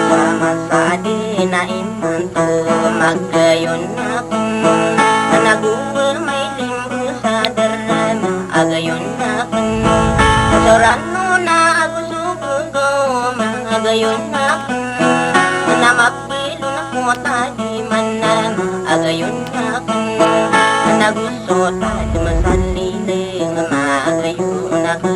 sama sa di na iman to magayon ako naguwal may limbo sa darama agayon ako sorano na ako subugo magayon ako na mapilo na ko tadi man na agayon ako nagusto tadi masaliling magayon ako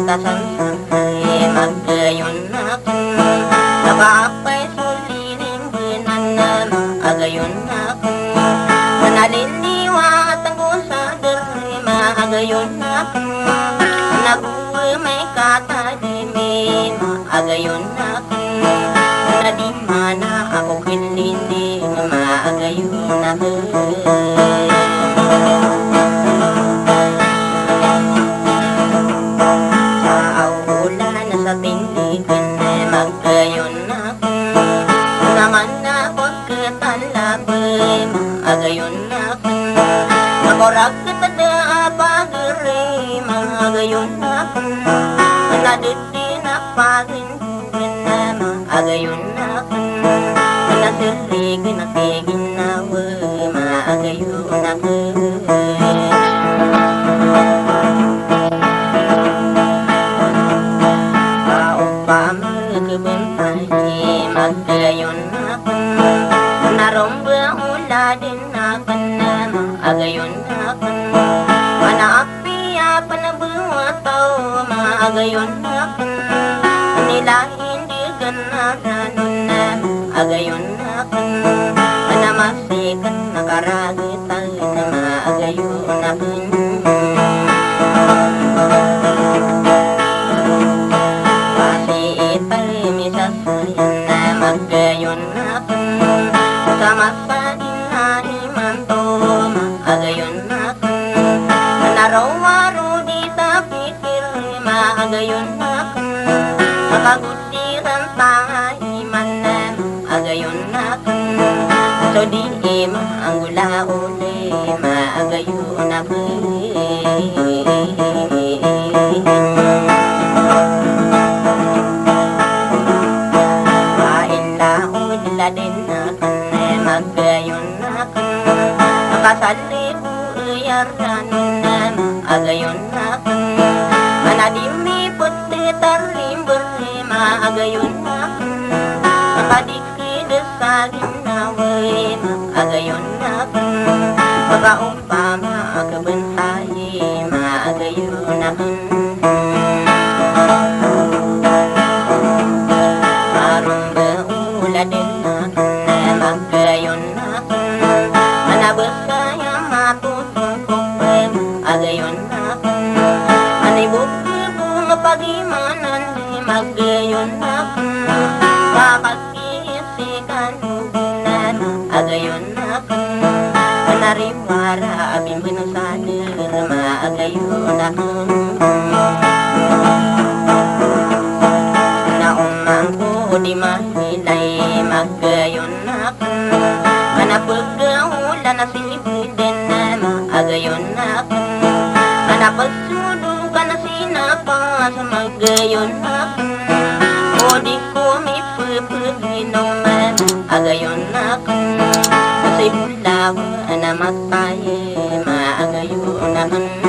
tasan-sanay magayon ako nakapay suliling binanan agayon ako naliliwa at ang gusa derima agayon ako nabuwi may katalimin agayon ako nadimana ako kililing magayon ako sa tindigan magayon ako naman na pagkatalabay magayon ako nakorag katada pagari magayon ako nadudin pagin magayon ako nasirigin natigin nawa magayon ako magayon ako naromba hula din ako na magayon ako manaapiya panabuwataw magayon ako nila hindi ganaranon na magayon ako manamasikan nakaragitan na magayon ako magayon ako sama sa dinaiman to magayon ako narawaro di tapikir magayon ako makagusiran taiman na magayon ako so di ima ang gulauli magayon ako din ako magayon ako nakasalibu yaran na magayon ako manadimi puti tarimbur magayon ako nakadikid sa ginaway magayon ako magaumpama kabantay magayon ako din magayon ako manabasaya matutungkong agayon ako manibukil ko mapagimanan magayon ako kakakisikan ugunan agayon ako manariwara abing binasadir magayon ako naumang ko di mahilay magayon ako manapagawala na sinibiden na magayon ako manapagsudo ka na sinapas magayon ako o di ko may pagpaginaw man magayon ako kasi bulawa na matay magayon ako